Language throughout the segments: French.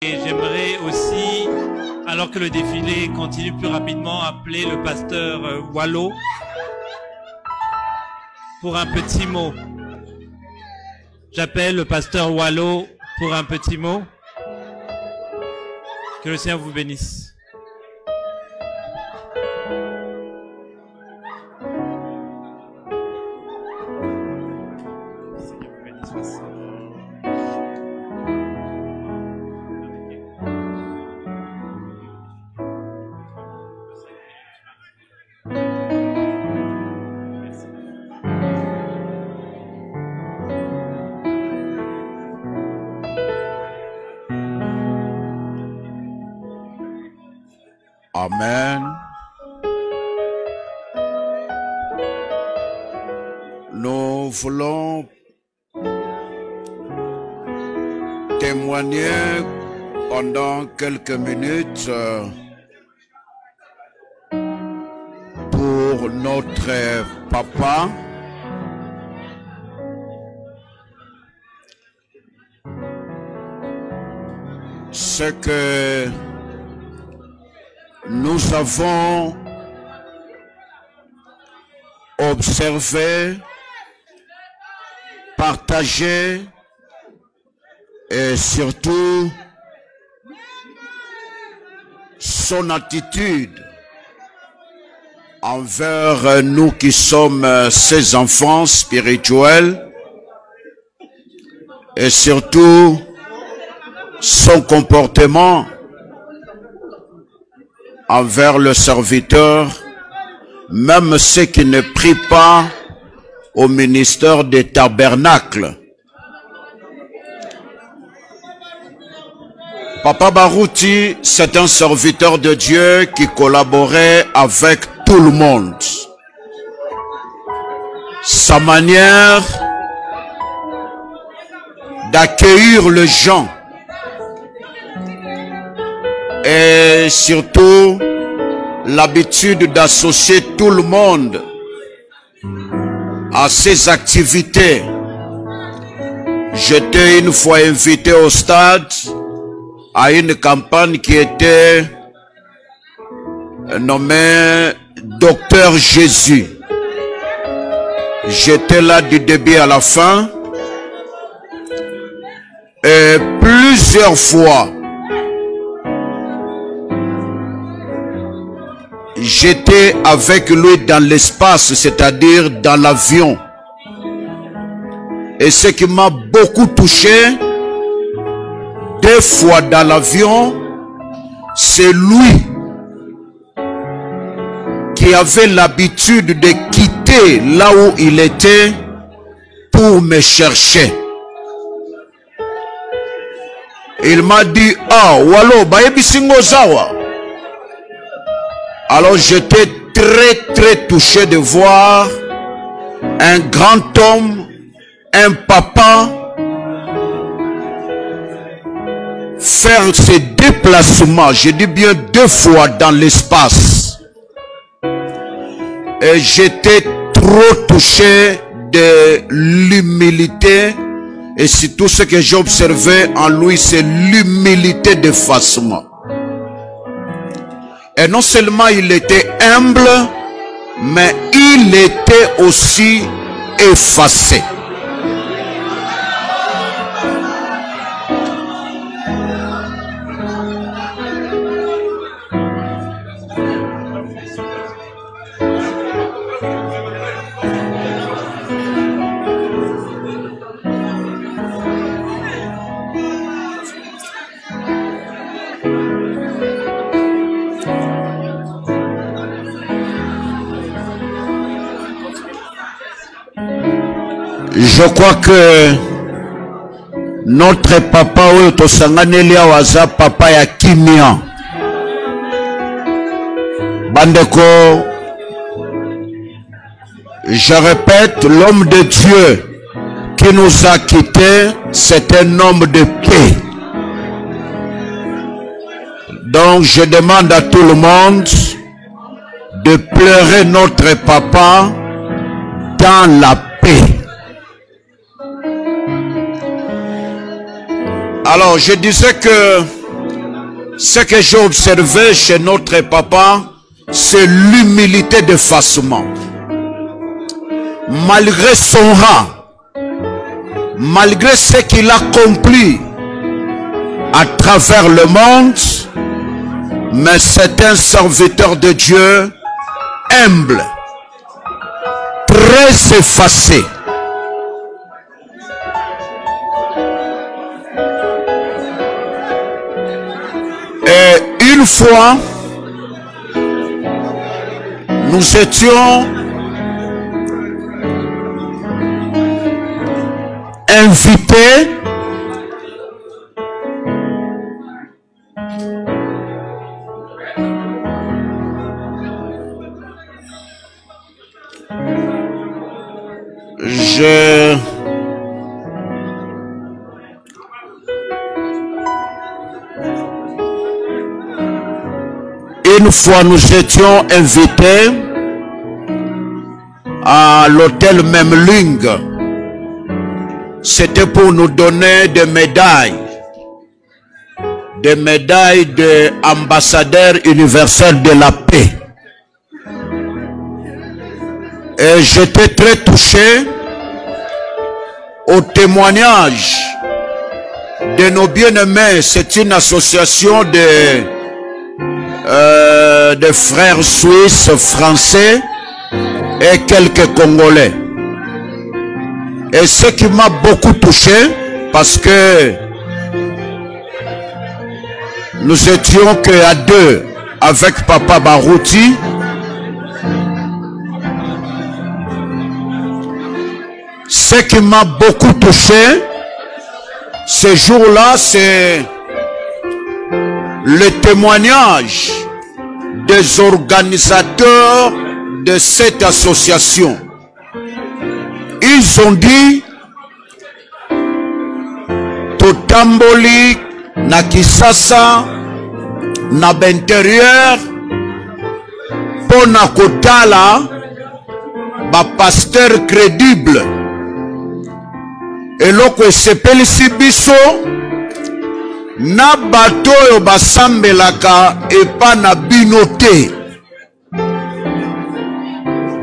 Et j'aimerais aussi, alors que le défilé continue plus rapidement, appeler le pasteur Wallo pour un petit mot. J'appelle le pasteur Wallo pour un petit mot. Que le Seigneur vous bénisse. Amen. Nous voulons témoigner pendant quelques minutes pour notre papa. Ce que nous avons observé, partagé et surtout son attitude envers nous qui sommes ses enfants spirituels et surtout son comportement envers le serviteur, même ceux qui ne prient pas au ministère des tabernacles. Papa Barouti, c'est un serviteur de Dieu qui collaborait avec tout le monde. Sa manière d'accueillir les gens et surtout l'habitude d'associer tout le monde à ses activités. J'étais une fois invité au stade à une campagne qui était nommée Docteur Jésus. J'étais là du début à la fin et plusieurs fois j'étais avec lui dans l'espace, c'est-à-dire dans l'avion. Et ce qui m'a beaucoup touché, deux fois dans l'avion, c'est lui qui avait l'habitude de quitter là où il était pour me chercher. Il m'a dit, ah, Wallo, bayebi singo zawa. Alors j'étais très touché de voir un grand homme, un papa, faire ces déplacements, je dis bien deux fois dans l'espace. Et j'étais trop touché de l'humilité. Et c'est tout ce que j'ai observé en lui, c'est l'humilité d'effacement. Et non seulement il était humble, mais il était aussi effacé. Je crois que notre papa oyo tosangani awaza papa ya kimia. Bandeko, je répète, l'homme de Dieu qui nous a quittés, c'est un homme de paix. Donc je demande à tout le monde de pleurer notre papa dans la paix. Alors je disais que Ce que j'ai observé chez notre papa, c'est l'humilité d'effacement. Malgré son rang, malgré ce qu'il a accompli à travers le monde, mais c'est un serviteur de Dieu humble, très effacé. Et une fois, nous étions invités une fois nous étions invités à l'hôtel Memling. C'était pour nous donner des médailles d'ambassadeur universel de la paix. Et j'étais très touché au témoignage de nos bien-aimés. C'est une association de frères suisses, français et quelques Congolais. Et ce qui m'a beaucoup touché, parce que nous étions qu'à deux avec Papa Barouti, ce qui m'a beaucoup touché ce jour-là, c'est le témoignage des organisateurs de cette association. Ils ont dit Totamboli na Kisasa na b'intérieur pona kotala ba pasteur crédible eloko esepelisi biso na bato oyo basambelaka epa na bino te.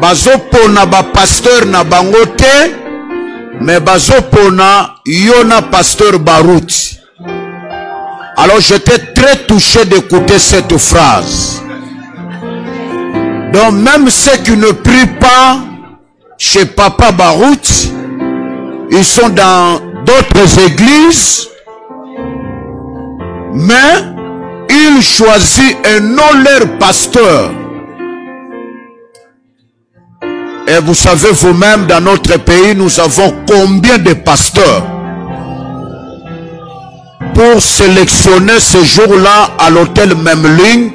Bazopona ba pasteur na bango te, mais bazopona yona pasteur Barouti. Alors j'étais très touché d'écouter cette phrase. Donc même ceux qui ne prient pas chez Papa Barouti, ils sont dans d'autres églises, mais ils choisissent un nom leur pasteur. Et vous savez vous-même, dans notre pays, nous avons combien de pasteurs? Pour sélectionner ce jour-là à l'hôtel Memling,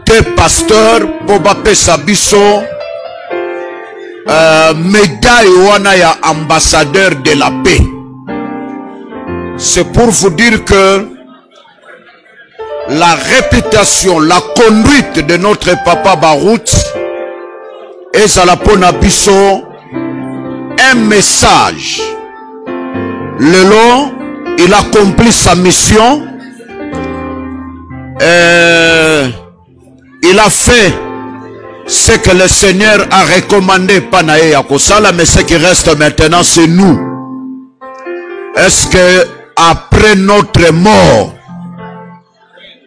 des pasteurs pour Bapé Sabiso, médaille wana ya ambassadeur de la paix. C'est pour vous dire que la réputation, la conduite de notre Papa Barouti est à la Ponabiso un message. Le long, il accomplit sa mission. Il a fait ce que le Seigneur a recommandé Panaé Yakosala, mais ce qui reste maintenant, c'est nous. Est-ce que après notre mort,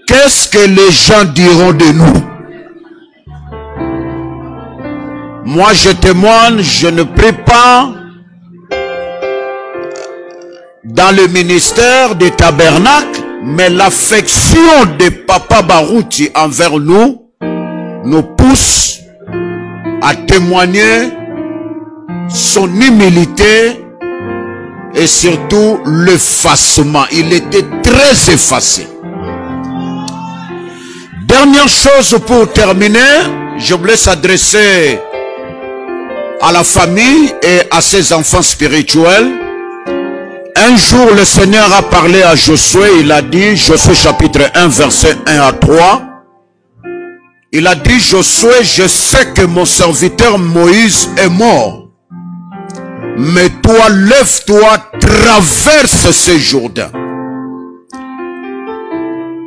qu'est-ce que les gens diront de nous? Moi, je témoigne, je ne prie pas dans le ministère des tabernacles, mais l'affection de Papa Barouti envers nous nous pousse à témoigner son humilité et surtout l'effacement. Il était très effacé. Dernière chose pour terminer, je voulais s'adresser à la famille et à ses enfants spirituels. Un jour, le Seigneur a parlé à Josué, il a dit, Josué chapitre 1, verset 1 à 3, il a dit, Josué, je sais que mon serviteur Moïse est mort, mais toi, lève-toi, traverse ce Jourdain.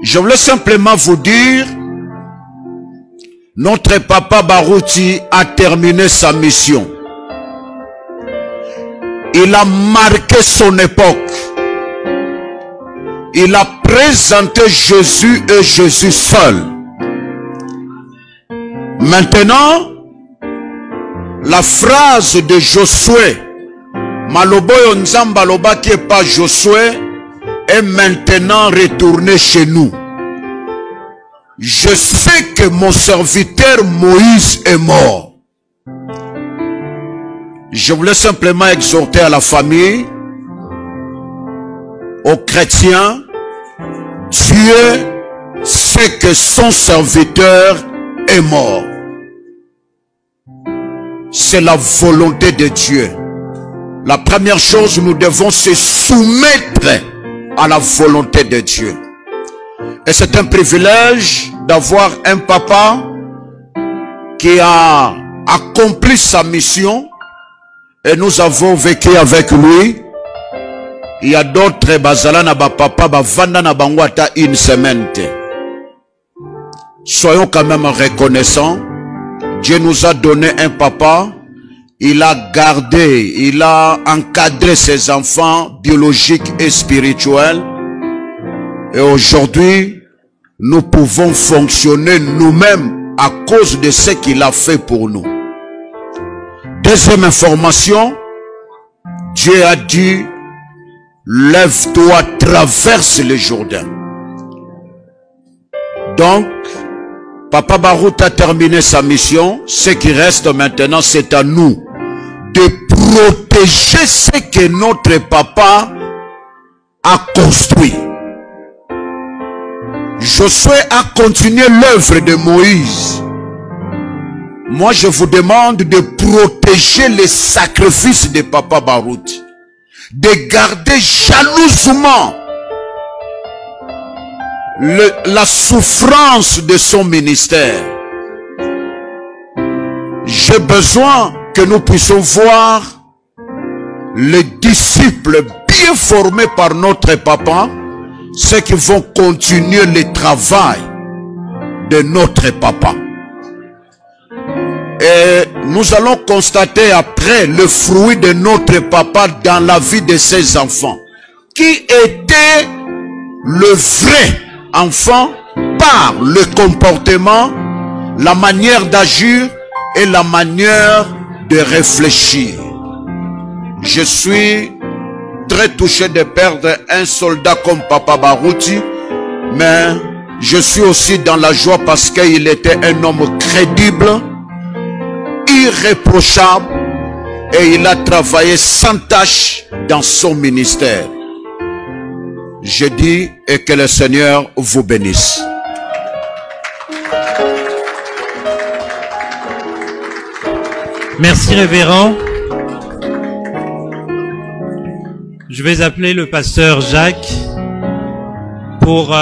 Je voulais simplement vous dire, notre papa Barouti a terminé sa mission. Il a marqué son époque. Il a présenté Jésus et Jésus seul. Maintenant, la phrase de Josué, Maloboyo Nzamba Loba qui est pas Josué, est maintenant retournée chez nous. Je sais que mon serviteur Moïse est mort. Je voulais simplement exhorter à la famille, aux chrétiens, Dieu sait que son serviteur est mort. C'est la volonté de Dieu. La première chose, nous devons se soumettre à la volonté de Dieu. Et c'est un privilège d'avoir un papa qui a accompli sa mission et nous avons vécu avec lui. Il y a d'autres bazala na ba papa ba vanda na bangwata une semaine. Soyons quand même reconnaissants. Dieu nous a donné un papa. Il a gardé, il a encadré ses enfants biologiques et spirituels. Et aujourd'hui, nous pouvons fonctionner nous-mêmes à cause de ce qu'il a fait pour nous. Deuxième information, Dieu a dit, lève-toi, traverse le Jourdain. Donc, Papa Barout a terminé sa mission. Ce qui reste maintenant, c'est à nous de protéger ce que notre papa a construit. Josué a continué l'œuvre de Moïse. Moi, je vous demande de protéger les sacrifices de Papa Barout, de garder jalousement la souffrance de son ministère. J'ai besoin que nous puissions voir les disciples bien formés par notre papa, ceux qui vont continuer le travail de notre papa. Et nous allons constater après le fruit de notre papa dans la vie de ses enfants, qui était le vrai enfant par le comportement, la manière d'agir et la manière de réfléchir. Je suis très touché de perdre un soldat comme Papa Barouti, mais je suis aussi dans la joie parce qu'il était un homme crédible, irréprochable, et il a travaillé sans tâche dans son ministère. Je dis et que le Seigneur vous bénisse. Merci révérend. Je vais appeler le pasteur Jacques pour